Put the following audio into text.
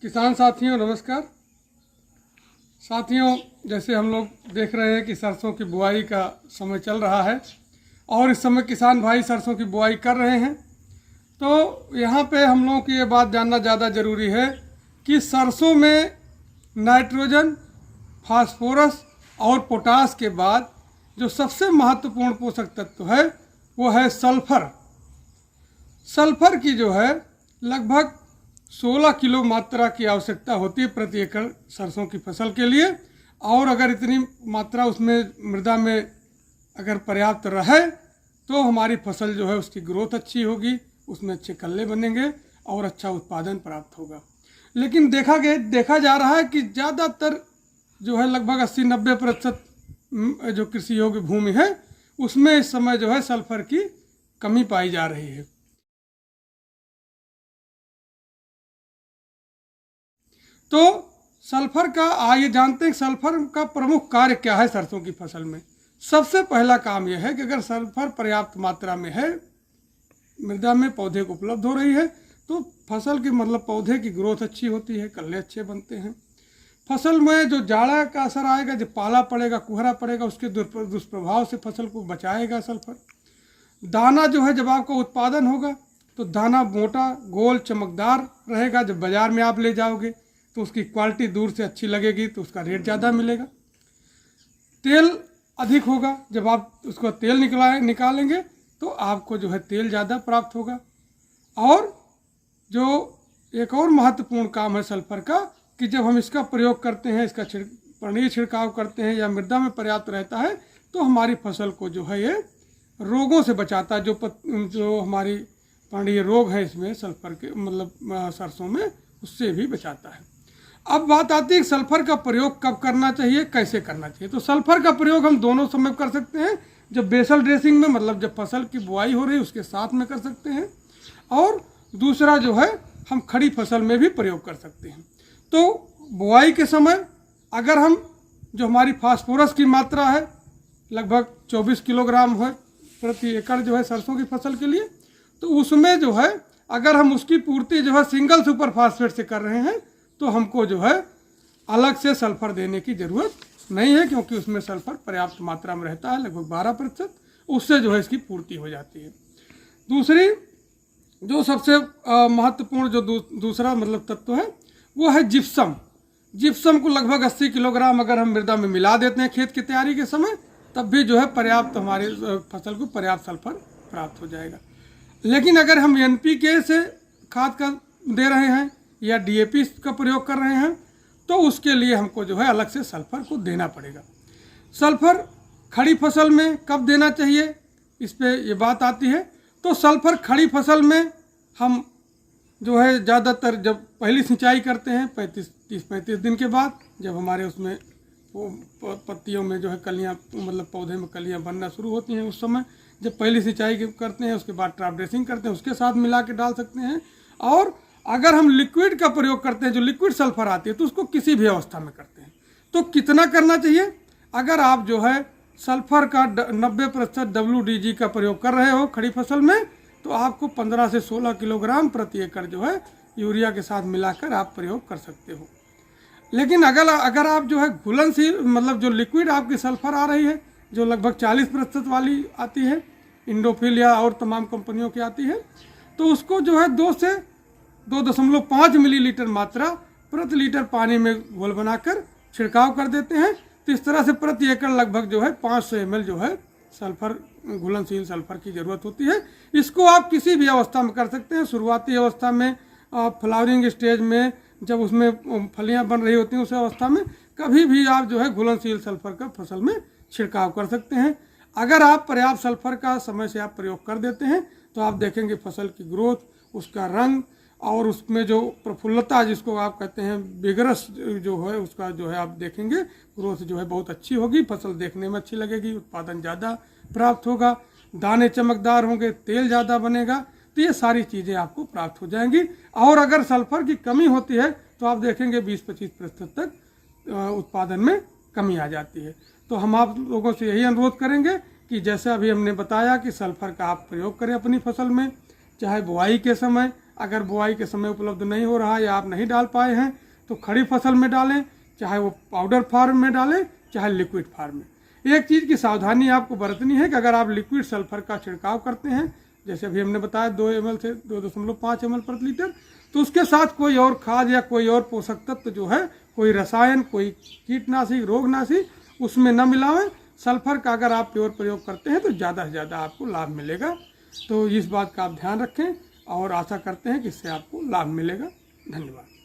किसान साथियों नमस्कार। साथियों, जैसे हम लोग देख रहे हैं कि सरसों की बुआई का समय चल रहा है और इस समय किसान भाई सरसों की बुआई कर रहे हैं। तो यहाँ पे हम लोगों की ये बात जानना ज़्यादा ज़रूरी है कि सरसों में नाइट्रोजन, फास्फोरस और पोटास के बाद जो सबसे महत्वपूर्ण पोषक तत्व है वो है सल्फर। सल्फर की जो है लगभग 16 किलो मात्रा की आवश्यकता होती है प्रति एकड़ सरसों की फसल के लिए। और अगर इतनी मात्रा उसमें मृदा में अगर पर्याप्त रहे तो हमारी फसल जो है उसकी ग्रोथ अच्छी होगी, उसमें अच्छे कल्ले बनेंगे और अच्छा उत्पादन प्राप्त होगा। लेकिन देखा जा रहा है कि ज़्यादातर जो है लगभग 80-90% जो कृषि योग्य भूमि है उसमें इस समय जो है सल्फर की कमी पाई जा रही है। तो सल्फर का आइए जानते हैं सल्फर का प्रमुख कार्य क्या है सरसों की फसल में। सबसे पहला काम यह है कि अगर सल्फर पर्याप्त मात्रा में है, मृदा में पौधे को उपलब्ध हो रही है, तो फसल की पौधे की ग्रोथ अच्छी होती है, कल्ले अच्छे बनते हैं। फसल में जो जाड़ा का असर आएगा, जब पाला पड़ेगा, कोहरा पड़ेगा, उसके दुष्प्रभाव से फसल को बचाएगा सल्फर। दाना जो है जब आपका उत्पादन होगा तो दाना मोटा, गोल, चमकदार रहेगा। जब बाज़ार में आप ले जाओगे तो उसकी क्वालिटी दूर से अच्छी लगेगी, तो उसका रेट ज़्यादा मिलेगा। तेल अधिक होगा, जब आप उसको तेल निकालेंगे तो आपको जो है तेल ज़्यादा प्राप्त होगा। और जो एक और महत्वपूर्ण काम है सल्फर का कि जब हम इसका प्रयोग करते हैं, इसका पानी छिड़काव करते हैं या मृदा में पर्याप्त रहता है तो हमारी फसल को जो है ये रोगों से बचाता है। जो हमारी पानी रोग है इसमें सल्फर के सरसों में, उससे भी बचाता है। अब बात आती है सल्फर का प्रयोग कब करना चाहिए, कैसे करना चाहिए। तो सल्फर का प्रयोग हम दोनों समय कर सकते हैं। जब बेसल ड्रेसिंग में जब फसल की बुआई हो रही है उसके साथ में कर सकते हैं, और दूसरा जो है हम खड़ी फसल में भी प्रयोग कर सकते हैं। तो बुआई के समय अगर हम जो हमारी फास्फोरस की मात्रा है लगभग 24 किलोग्राम है प्रति एकड़ जो है सरसों की फसल के लिए, तो उसमें जो है अगर हम उसकी पूर्ति जो है सिंगल सुपर फास्फेट से कर रहे हैं तो हमको जो है अलग से सल्फर देने की ज़रूरत नहीं है, क्योंकि उसमें सल्फर पर्याप्त मात्रा में रहता है, लगभग 12%। उससे जो है इसकी पूर्ति हो जाती है। दूसरी जो सबसे महत्वपूर्ण जो दूसरा तत्व है वो है जिप्सम। जिप्सम को लगभग 80 किलोग्राम अगर हम मृदा में मिला देते हैं खेत की तैयारी के समय, तब भी जो है पर्याप्त हमारी फसल को पर्याप्त सल्फर प्राप्त हो जाएगा। लेकिन अगर हम NPK से खाद का दे रहे हैं या DAP का प्रयोग कर रहे हैं तो उसके लिए हमको जो है अलग से सल्फर को देना पड़ेगा। सल्फर खड़ी फसल में कब देना चाहिए, इस पे ये बात आती है। तो सल्फर खड़ी फसल में हम जो है ज़्यादातर जब पहली सिंचाई करते हैं 30-35 दिन के बाद, जब हमारे उसमें पत्तियों में जो है कलियाँ पौधे में कलियाँ बनना शुरू होती हैं, उस समय जब पहली सिंचाई करते हैं उसके बाद ट्रैप ड्रेसिंग करते हैं, उसके साथ मिला के डाल सकते हैं। और अगर हम लिक्विड का प्रयोग करते हैं, जो लिक्विड सल्फर आती है, तो उसको किसी भी अवस्था में करते हैं। तो कितना करना चाहिए, अगर आप जो है सल्फर का 90% WDG का प्रयोग कर रहे हो खड़ी फसल में, तो आपको 15 से 16 किलोग्राम प्रति एकड़ जो है यूरिया के साथ मिलाकर आप प्रयोग कर सकते हो। लेकिन अगर आप जो है घुलनशील जो लिक्विड आपकी सल्फर आ रही है, जो लगभग 40% वाली आती है, इंडोफिल या और तमाम कंपनियों की आती है, तो उसको जो है 2 से 2.5 मिलीलीटर मात्रा प्रति लीटर पानी में घोल बनाकर छिड़काव कर देते हैं। तो इस तरह से प्रति एकड़ लगभग जो है 500 ml जो है सल्फर, घुलनशील सल्फर की ज़रूरत होती है। इसको आप किसी भी अवस्था में कर सकते हैं। शुरुआती अवस्था में, फ्लावरिंग स्टेज में, जब उसमें फलियां बन रही होती हैं उस अवस्था में कभी भी आप जो है घुलनशील सल्फर का फसल में छिड़काव कर सकते हैं। अगर आप पर्याप्त सल्फर का समय से आप प्रयोग कर देते हैं तो आप देखेंगे फसल की ग्रोथ, उसका रंग और उसमें जो प्रफुल्लता जिसको आप कहते हैं विगरस जो है, उसका जो है आप देखेंगे ग्रोथ जो है बहुत अच्छी होगी, फसल देखने में अच्छी लगेगी, उत्पादन ज़्यादा प्राप्त होगा, दाने चमकदार होंगे, तेल ज़्यादा बनेगा। तो ये सारी चीज़ें आपको प्राप्त हो जाएंगी। और अगर सल्फर की कमी होती है तो आप देखेंगे 20-25% तक उत्पादन में कमी आ जाती है। तो हम आप लोगों से यही अनुरोध करेंगे कि जैसे अभी हमने बताया कि सल्फर का आप प्रयोग करें अपनी फसल में, चाहे बुआई के समय अगर बुआई के समय उपलब्ध नहीं हो रहा या आप नहीं डाल पाए हैं तो खड़ी फसल में डालें, चाहे वो पाउडर फॉर्म में डालें चाहे लिक्विड फॉर्म में। एक चीज़ की सावधानी आपको बरतनी है कि अगर आप लिक्विड सल्फर का छिड़काव करते हैं, जैसे अभी हमने बताया 2 ml से 2.5 ml प्रति लीटर, तो उसके साथ कोई और खाद या कोई और पोषक तत्व जो है, कोई रसायन, कोई कीटनाशी, रोगनाशी उसमें न मिलाएं। सल्फर का अगर आप प्योर प्रयोग करते हैं तो ज़्यादा से ज़्यादा आपको लाभ मिलेगा। तो इस बात का आप ध्यान रखें और आशा करते हैं कि इससे आपको लाभ मिलेगा। धन्यवाद।